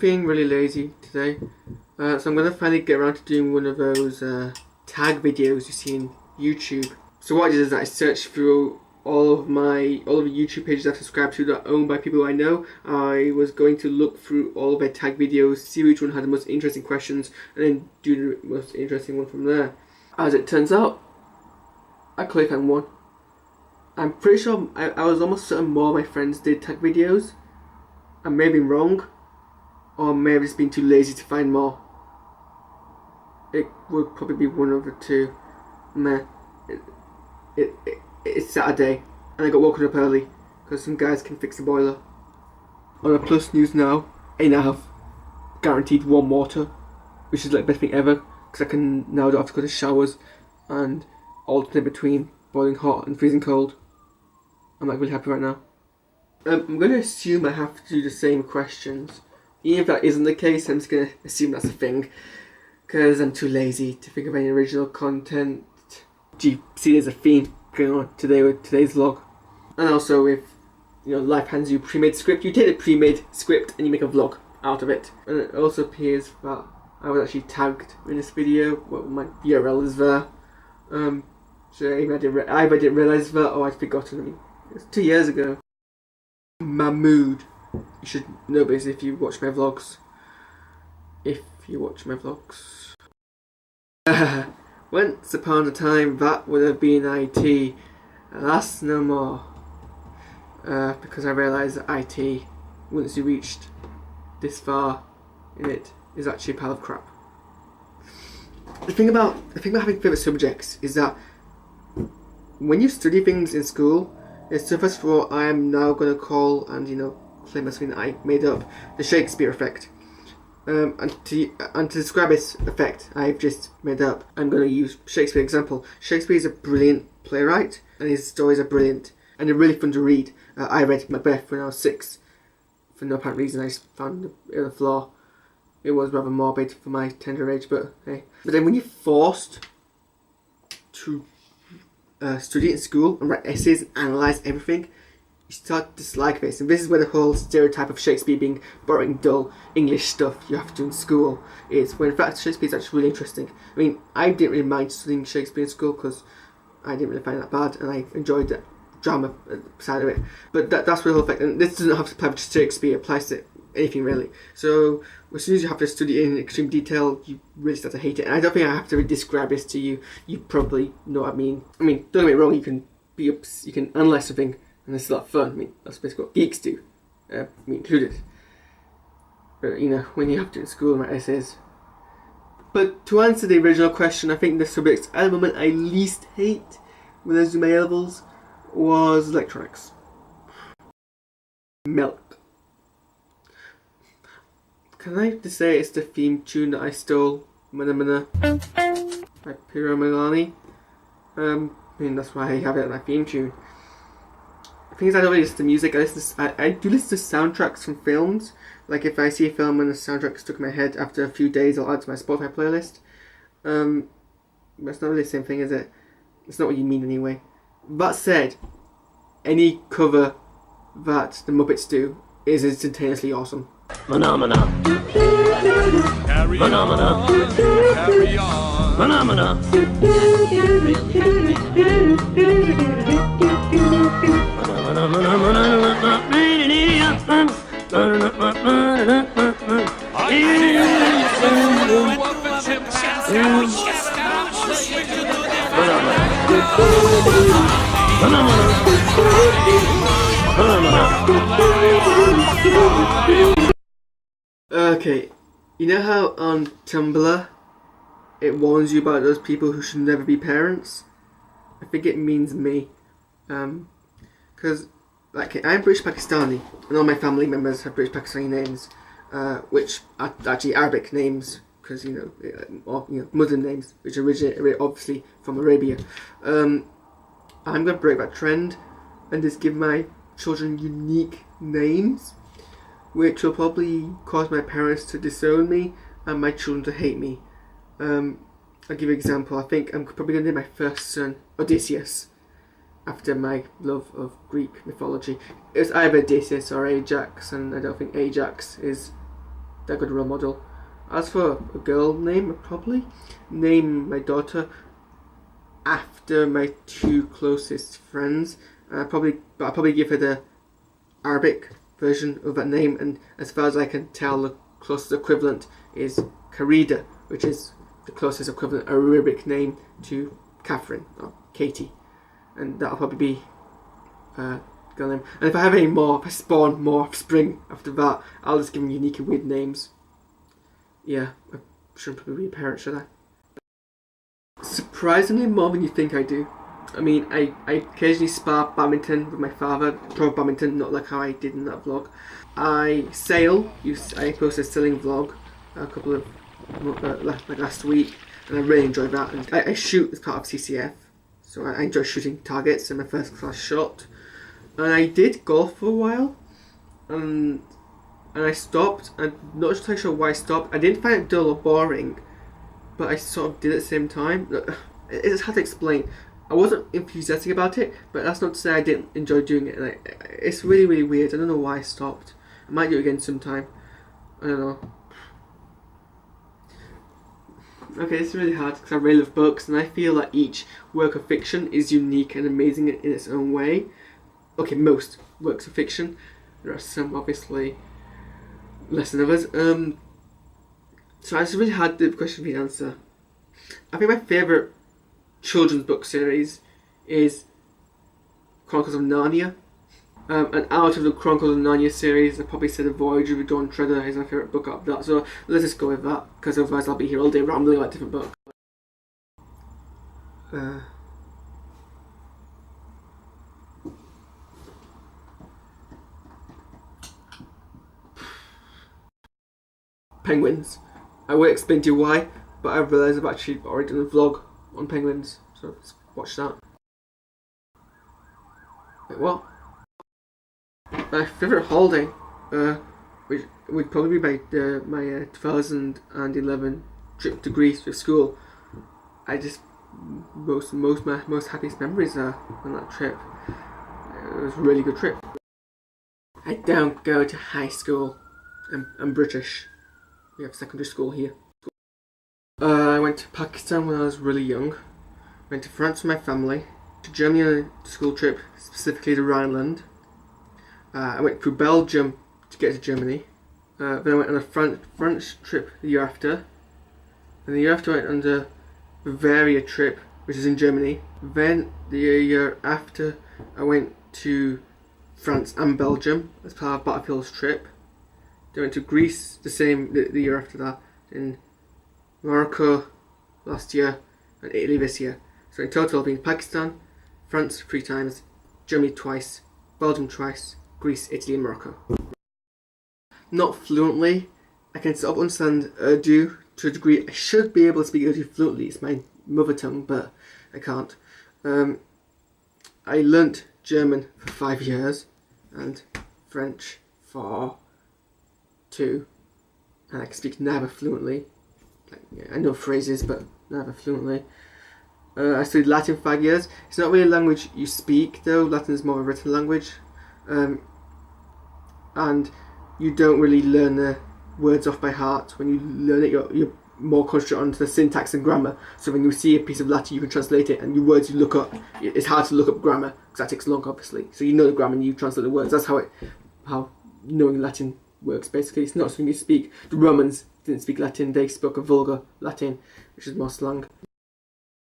feeling really lazy today, so I'm going to finally get around to doing one of those tag videos you see on YouTube. So what I did is that I searched through all of the YouTube pages I've subscribed to that are owned by people I know. I was going to look through all of their tag videos, see which one had the most interesting questions, and then do the most interesting one from there. As it turns out, I clicked on one. I'm pretty sure I was almost certain more of my friends did tag videos. I may have been wrong, or may have just been too lazy to find more. It would probably be one of the two. Man, it's Saturday, and I got woken up early because some guys can fix the boiler. On a plus news now, I now have guaranteed warm water, which is like the best thing ever, because I can now don't have to go to showers and alternate between boiling hot and freezing cold. I'm like really happy right now. I'm going to assume I have to do the same questions. Even if that isn't the case, I'm just going to assume that's a thing, because I'm too lazy to think of any original content. Gee, see, there's a theme going on today with today's vlog. And also, if life hands you a pre-made script, you take the pre-made script and you make a vlog out of it. And it also appears that I was actually tagged in this video. Well, my URL is there. So either I didn't realise that, or I'd forgotten. I mean, it was 2 years ago. My mood. You should know this if you watch my vlogs. Once upon a time, that would have been IT. That's no more. Because I realised that IT, once you reached this far in it, is actually a pile of crap. The thing about having favourite subjects is that when you study things in school, it's first of all, I am now going to call and claim as something that I made up, the Shakespeare effect. And to describe this effect I've just made up, I'm going to use Shakespeare example. Shakespeare is a brilliant playwright, and his stories are brilliant, and they're really fun to read. I read Macbeth when I was 6. For no apparent reason, I just found a flaw. It was rather morbid for my tender age, but hey. But then when you're forced to study it in school and write essays and analyse everything, you start to dislike this. And this is where the whole stereotype of Shakespeare being boring, dull English stuff you have to do in school is, when in fact Shakespeare is actually really interesting. I mean, I didn't really mind studying Shakespeare in school because I didn't really find it that bad, and I enjoyed the drama side of it. But that's the whole effect, and this doesn't have to apply to Shakespeare, it applies to anything really. So as soon as you have to study it in extreme detail, you really start to hate it. And I don't think I have to really describe this to you. You probably know what I mean. I mean, don't get me wrong, you can analyse something and it's a lot of fun. I mean, that's basically what geeks do, me included. But when you have to in school and write essays. But to answer the original question, I think the subjects at the moment I least hate when I was doing my A-levels was electronics. Milk. Can I just say it's the theme tune that I stole, Mana Mana, by Piro Milani? I mean, that's why I have it as my theme tune. The thing is, I don't really listen to music. I do listen to soundtracks from films. Like if I see a film and the soundtrack stuck in my head, after a few days I'll add to my Spotify playlist. But it's not really the same thing, is it? It's not what you mean anyway. That said, any cover that the Muppets do is instantaneously awesome. Phenomena. Carry Phenomena. Carry on. Phenomena. Okay, you know how on Tumblr it warns you about those people who should never be parents? I think it means me. Because like, I'm British Pakistani, and all my family members have British Pakistani names, which are actually Arabic names, because Muslim names, which originate obviously from Arabia. I'm gonna break that trend and just give my children unique names, which will probably cause my parents to disown me and my children to hate me. I'll give you an example. I think I'm probably going to name my first son Odysseus, after my love of Greek mythology. It was either Odysseus or Ajax, and I don't think Ajax is that good role model. As for a girl name, I'd probably name my daughter after my 2 closest friends. I'd probably give her the Arabic version of that name, and as far as I can tell, the closest equivalent is Karida, which is the closest equivalent Arabic name to Catherine or Katie, and that'll probably be girl name. And if I have any more, if I spawn more offspring after that, I'll just give them unique and weird names. Yeah, I shouldn't probably be a parent, should I? Surprisingly more than you think I do. I mean, I occasionally spar badminton with my father, pro badminton, not like how I did in that vlog. I sail, I posted a sailing vlog a couple of, like last week, and I really enjoyed that. And I shoot as part of CCF, so I enjoy shooting targets in my first class shot. And I did golf for a while, and I stopped. I'm not entirely sure why I stopped. I didn't find it dull or boring, but I sort of did at the same time. It's hard to explain. I wasn't enthusiastic about it, but that's not to say I didn't enjoy doing it. Like, it's really, really weird. I don't know why I stopped. I might do it again sometime. I don't know. Okay, it's really hard because I really love books, and I feel like each work of fiction is unique and amazing in its own way. Okay, most works of fiction. There are some obviously less than others. So it's really hard the question for me to answer. I think my favourite children's book series is Chronicles of Narnia. And out of the Chronicles of Narnia series, I'd probably say The Voyage of the Dawn Treader is my favourite book out of that. So let's just go with that, because otherwise I'll be here all day rambling about different books. Penguins. I won't explain to you why, but I realised I've actually already done a vlog on penguins, so let's watch that. Wait, what? My favourite holiday, which would probably be my 2011 trip to Greece with school. I just my most happiest memories are on that trip. It was a really good trip. I don't go to high school. I'm British. We have secondary school here. I went to Pakistan when I was really young. Went to France with my family. To Germany on a school trip, specifically to Rhineland. I went through Belgium to get to Germany. Then I went on a French trip the year after. And the year after I went on the Bavaria trip, which is in Germany. Then the year after I went to France and Belgium as part of Battlefield's trip. They went to Greece the year after that, in Morocco last year, and Italy this year. So in total I've been to Pakistan, France 3 times, Germany twice, Belgium twice, Greece, Italy and Morocco. Not fluently. I can sort of understand Urdu to a degree. I should be able to speak Urdu fluently, it's my mother tongue, but I can't. I learnt German for 5 years, and French for 2, and I can speak neither fluently. I know phrases, but neither fluently. I studied Latin 5 years. It's not really a language you speak, though. Latin is more of a written language, and you don't really learn the words off by heart. When you learn it, you're more concentrated on the syntax and grammar. So when you see a piece of Latin, you can translate it, and the words you look up, it's hard to look up grammar because that takes long, obviously. So you know the grammar and you translate the words. That's how knowing Latin works. Basically, it's not something you speak. The Romans didn't speak Latin; they spoke a vulgar Latin, which is more slang.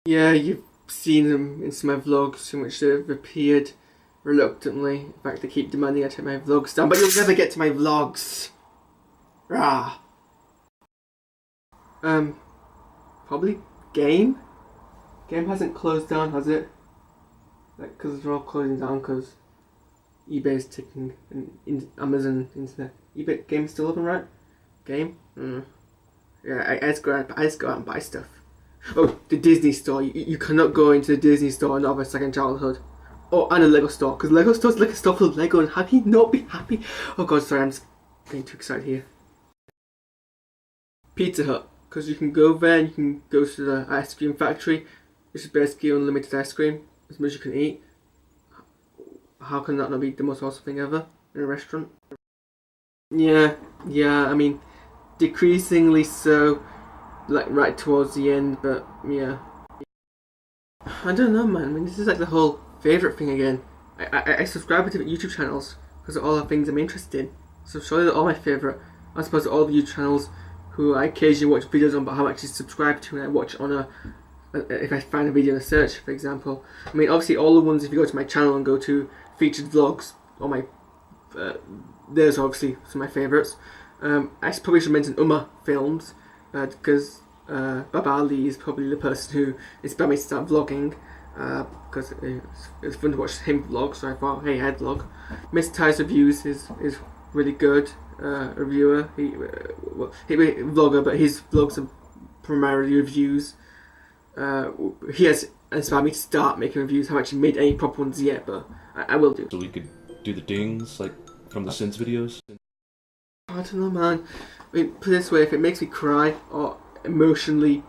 Yeah, you've seen them in some of my vlogs in which they've appeared reluctantly. In fact, they keep demanding I take my vlogs down, but you'll never get to my vlogs. Rah. Probably Game. Game hasn't closed down, has it? Like, because they're all closing down because eBay's taking Amazon into the eBay. Game's still open, right? Game? Yeah, I just go out and buy stuff. Oh, the Disney store. You cannot go into the Disney store and not have a second childhood. Oh, and a Lego store, because Lego store's like a store full of Lego, and have you not be happy? Oh god, sorry, I'm just getting too excited here. Pizza Hut, because you can go there and you can go to the ice cream factory, which is basically unlimited ice cream, as much as you can eat. How can that not be the most awesome thing ever in a restaurant? Yeah, I mean, decreasingly so, like right towards the end, but yeah. I don't know, man. I mean, this is like the whole favourite thing again. I subscribe to different YouTube channels because of all the things I'm interested in. So surely they're all my favourite. I suppose all the YouTube channels who I occasionally watch videos on but haven't actually subscribed to, and I watch on if I find a video in a search, for example. I mean, obviously all the ones, if you go to my channel and go to featured vlogs, or my there's obviously some of my favourites. I probably should mention films because Baba Ali is probably the person who inspired me to start vlogging, because it's fun to watch him vlog, so I thought, hey, I'd vlog. Mr. Ty's Reviews is really good. A reviewer, he vlogger, but his vlogs are primarily reviews. He has inspired me to start making reviews. I haven't actually made any proper ones yet, but I will do. So we could do the dings like from the Sins videos. I don't know, man. I mean, put it this way: if it makes me cry or emotional,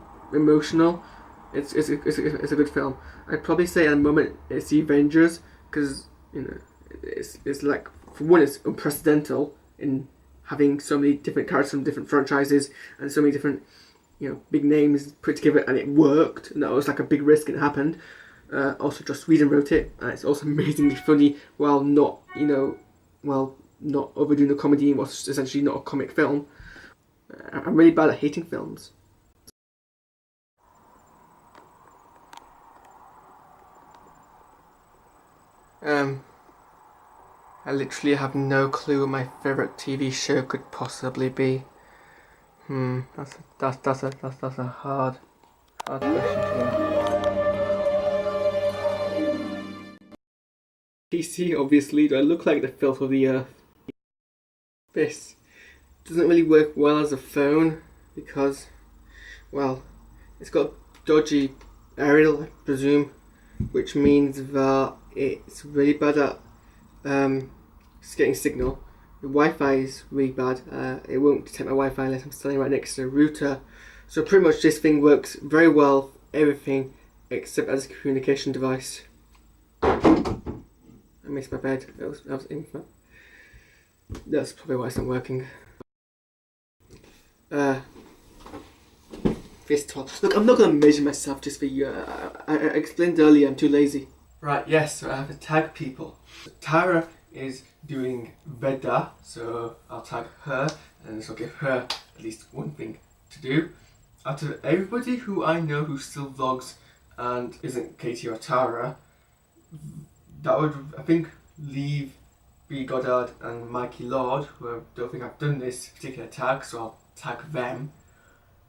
it's a good film. I'd probably say at the moment it's the Avengers, because it's like, for one, it's unprecedented in having so many different characters from different franchises and so many different big names put together, and it worked, and that was like a big risk and it happened. Also, Joss Whedon wrote it, and it's also amazingly funny while not not overdoing the comedy in what's essentially not a comic film. I'm really bad at hating films. I literally have no clue what my favourite TV show could possibly be. That's a hard question to answer. PC, obviously. Do I look like the filth of the earth? This doesn't really work well as a phone because, well, it's got dodgy aerial, I presume, which means that it's really bad at getting signal. The Wi-Fi is really bad. It won't detect my Wi-Fi unless I'm standing right next to a router. So pretty much this thing works very well for everything except as a communication device. I missed my bed. That was That's probably why it's not working. Fist tall. Look, I'm not going to measure myself just for you. I explained earlier, I'm too lazy. Right, yes, so I have to tag people. Tara is doing Vedj, so I'll tag her, and this will give her at least one thing to do. Out of everybody who I know who still vlogs and isn't Katie or Tara, that would, I think, leave B. Goddard and Mikey Lord, who I don't think I've done this particular tag, so I'll tag them.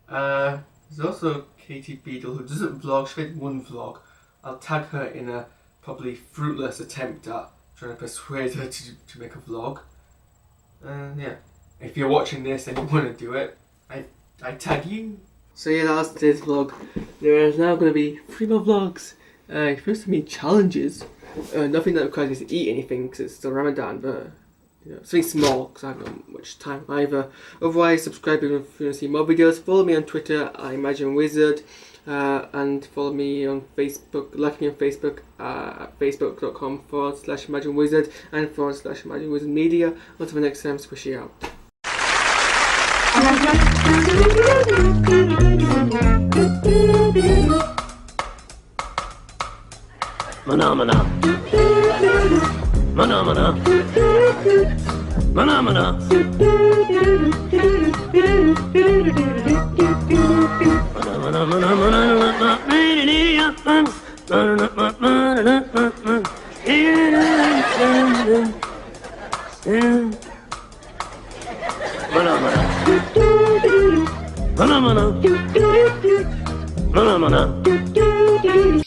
There's also Katie Beadle, who doesn't vlog, she made one vlog. I'll tag her in a probably fruitless attempt at trying to persuade her to make a vlog. Yeah, if you're watching this and you want to do it, I tag you. So yeah, that was today's vlog. There is now going to be 3 more vlogs. First to me, challenges. Nothing that requires me to eat anything because it's still Ramadan, but something small because I haven't got much time either. Otherwise, subscribe if you want to see more videos. Follow me on Twitter, I Imagine Wizard, and follow me on Facebook. Like me on Facebook at facebook.com/Imagine Wizard and /Imagine Wizard Media. Until the next time, squishy out. Phenomena. Phenomena. Phenomena. Phenomena. Phenomena.